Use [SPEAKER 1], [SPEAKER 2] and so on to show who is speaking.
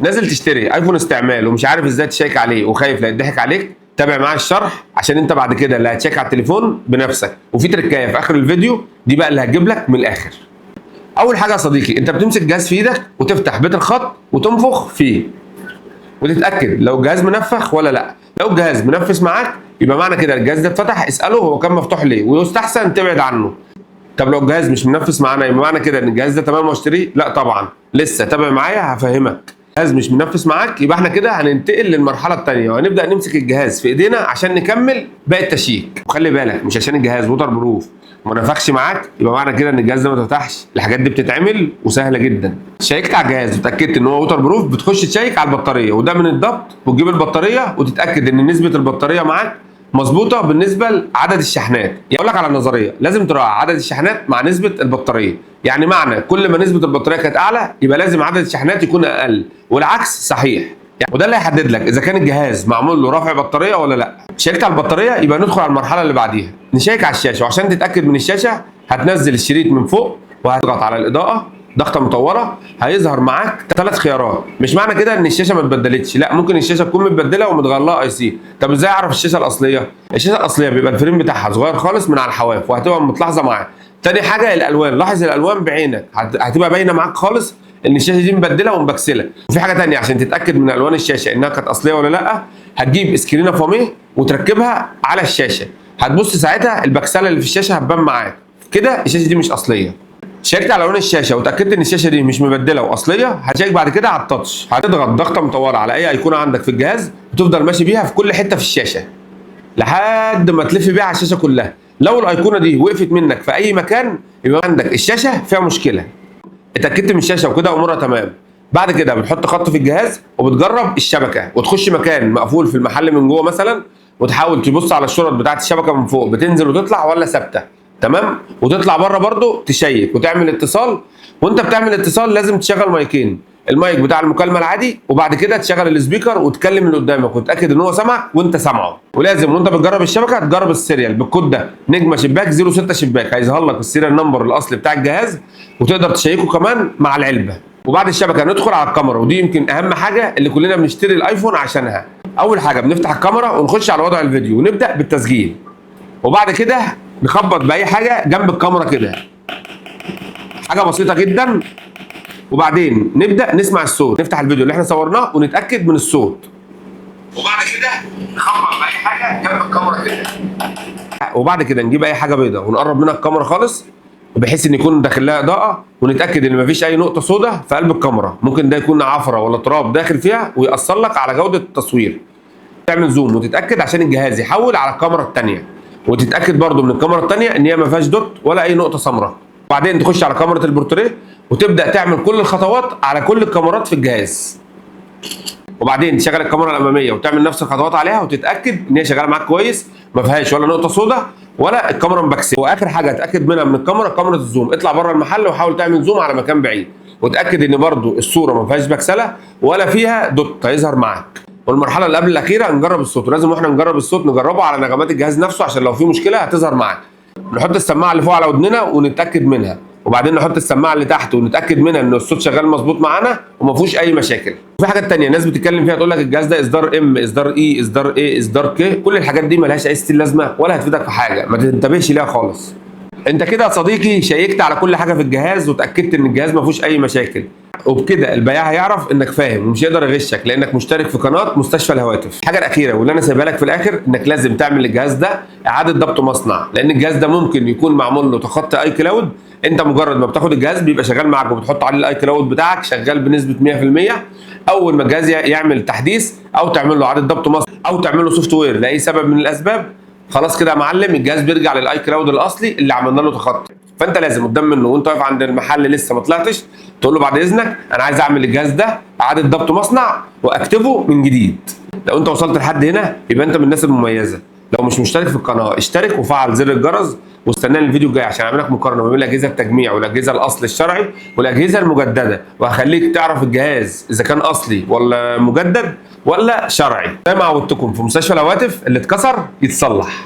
[SPEAKER 1] نازل تشتري ايفون استعمال ومش عارف ازاي تشيك عليه وخايف لا يضحك عليك، تابع معايا الشرح عشان انت بعد كده اللي هتشيك على التليفون بنفسك. وفي تركايه في اخر الفيديو دي بقى اللي هتجيب لك من الاخر. اول حاجه يا صديقي، انت بتمسك الجهاز في ايدك وتفتح بيت الخط وتنفخ فيه وتتاكد لو الجهاز منفخ ولا لا. لو الجهاز منفس معاك يبقى معنى كده الجهاز ده اتفتح، اساله هو كان مفتوح ليه ويستحسن تبعد عنه. طب لو الجهاز مش منفس معانا يبقى معنى كده ان الجهاز ده تمام واشتريه؟ لا طبعا لسه، تابع معايا هفهمك. الجهاز مش منفس معاك يبقى احنا كده هننتقل للمرحله الثانيه وهنبدا نمسك الجهاز في ايدينا عشان نكمل باقي التشيك. وخلي بالك مش عشان الجهاز ووتر بروف وما نفخش معاك يبقى معنى كده ان الجهاز ده ما اتفتحش. الحاجات دي بتتعمل وسهله جدا. شيكت على الجهاز وتاكدت ان هو ووتر بروف، بتخش تشيك على البطاريه وده من الضبط، وتجيب البطاريه وتتاكد ان نسبه البطاريه معاك مظبوطه بالنسبه لعدد الشحنات. يعني اقول لك على نظريه، لازم تراعي عدد الشحنات مع نسبه البطاريه. يعني معنى كل ما نسبه البطاريه كانت اعلى يبقى لازم عدد الشحنات يكون اقل، والعكس صحيح. يعني وده اللي هيحدد لك اذا كان الجهاز معمول له رفع بطاريه ولا لا. شيكت على البطاريه يبقى ندخل على المرحله اللي بعديها، نشيك على الشاشه. وعشان تتاكد من الشاشه هتنزل الشريط من فوق وهتضغط على الاضاءه ضغطه مطوره، هيظهر معاك 3 خيارات. مش معنى كده ان الشاشه ما اتبدلتش، لا، ممكن الشاشه تكون متبدله ومتغير لها اي سي. طب ازاي اعرف الشاشه الاصليه؟ الشاشه الاصليه بيبقى الفريم بتاعها صغير خالص من على الحواف وهتبقى متلاحظه معاك. تاني حاجه الالوان، لاحظ الالوان بعينك هتبقى باينه معاك خالص ان الشاشه دي مبدله ومبكسله. وفي حاجه تانيه عشان تتاكد من الوان الشاشه انها كانت اصليه ولا لا، هتجيب سكرينه فاميه وتركبها على الشاشه. هتبص ساعتها البكسله اللي في الشاشه هتبان معاك كده الشاشه دي مش اصليه. شيكت على لون الشاشه وتاكدت ان الشاشه دي مش مبدله واصليه، هتشيك بعد كده على التاتش. هتضغط ضغطه مطوله على اي ايقونه عندك في الجهاز وتفضل ماشي بيها في كل حته في الشاشه لحد ما تلف بيها على الشاشه كلها. لو الايقونه دي وقفت منك في اي مكان يبقى عندك الشاشه فيها مشكله. اتاكدت من الشاشه وكده امورها تمام. بعد كده بتحط خط في الجهاز وبتجرب الشبكه وتخش مكان مقفول في المحل من جوه مثلا، وتحاول تبص على الشرط بتاعت الشبكه من فوق بتنزل وتطلع ولا ثابته. تمام. وتطلع بره برضو تشيك وتعمل اتصال. وانت بتعمل اتصال لازم تشغل مايكين، المايك بتاع المكالمه العادي وبعد كده تشغل السبيكر وتكلم اللي قدامك وتتاكد ان هو سامعك وانت سامعه. ولازم وانت بتجرب الشبكه تجرب السيريال بالكود ده نجمه شباك 06 شباك، هيظهر لك السيريال نمبر الاصلي بتاع الجهاز وتقدر تشيكه كمان مع العلبه. وبعد الشبكه ندخل على الكاميرا، ودي يمكن اهم حاجه اللي كلنا بنشتري الايفون عشانها. اول حاجه بنفتح الكاميرا ونخش على وضع الفيديو ونبدا بالتسجيل، وبعد كده نخبط باي حاجه جنب الكاميرا كده، حاجه بسيطه جدا. وبعدين نبدا نسمع الصوت، نفتح الفيديو اللي احنا صورناه ونتاكد من الصوت، وبعد كده نخبط باي حاجه جنب الكاميرا كده. وبعد كده نجيب اي حاجه بيضاء ونقرب منها الكاميرا خالص بحيث ان يكون داخل لها اضاءه، ونتاكد ان مفيش اي نقطه سوداء في قلب الكاميرا، ممكن ده يكون عفره ولا تراب داخل فيها ويأثر لك على جوده التصوير. تعمل زوم وتتاكد عشان الجهاز يحول على الكاميرا الثانيه، وتتاكد برضو من الكاميرا الثانيه ان هي ما فيهاش دوت ولا اي نقطه سمراء. وبعدين تخش على كاميرا البورتريه وتبدا تعمل كل الخطوات على كل الكاميرات في الجهاز، وبعدين تشغل الكاميرا الاماميه وتعمل نفس الخطوات عليها وتتاكد ان هي شغاله معاك كويس، ما فيهاش ولا نقطه سوداء ولا الكاميرا مبكسله. واخر حاجه اتاكد منها من الكاميرا، كاميرا الزوم، اطلع بره المحل وحاول تعمل زوم على مكان بعيد وتاكد ان برضو الصوره ما فيهاش بكسله ولا فيها دوت هيظهر معاك. والمرحله اللي قبل الاخيره نجرب الصوت، ولازم واحنا نجرب الصوت نجربه على نغمات الجهاز نفسه عشان لو في مشكله هتظهر معاك. نحط السماعه اللي فوق على ودننا ونتاكد منها، وبعدين نحط السماعه اللي تحت ونتاكد منها ان الصوت شغال مظبوط معانا وما فيهوش اي مشاكل. وفي حاجات ثانيه ناس بتتكلم فيها تقول لك الجهاز ده اصدار ام، اصدار اي، اصدار ايه، اصدار كي، كل الحاجات دي ملهاش اي ستين لازمه ولا هتفيدك في حاجه، ما تنتبهش ليها خالص. انت كده يا صديقي شيكت على كل حاجه في الجهاز وتاكدت ان الجهاز ما فيهوش اي مشاكل، وبكده البياع هيعرف انك فاهم ومش هيقدر يغشك لانك مشترك في قناه مستشفى الهواتف. الحاجه الاخيره واللي انا سايبها لك في الاخر انك لازم تعمل للجهاز ده اعاده ضبط مصنع، لان الجهاز ده ممكن يكون معمول له تخطي اي كلاود. انت مجرد ما بتاخد الجهاز بيبقى شغال معاك وبتحط عليه الاي كلاود بتاعك شغال بنسبه 100%. اول ما الجهاز يعمل تحديث او تعمل له اعاده ضبط مصنع او تعمل له سوفت وير لاي سبب من الاسباب، خلاص كده يا معلم الجهاز بيرجع للاي كلاود الاصلي اللي عملنا له تخطي. فانت لازم قدام منه وانت واقف عند المحل لسه ما طلعتش تقول له بعد اذنك انا عايز اعمل الجهاز ده اعاده ضبط مصنع واكتبه من جديد. لو انت وصلت لحد هنا يبقى انت من الناس المميزه. لو مش مشترك في القناه اشترك وفعل زر الجرس واستناني الفيديو الجاي عشان اعمل لك مقارنه ما بين الاجهزه التجميع والاجهزه الاصل الشرعي والاجهزه المجدده، وهخليك تعرف الجهاز اذا كان اصلي ولا مجدد ولا شرعي. زي ما عودتكم في مستشفى الهواتف اللي اتكسر يتصلح.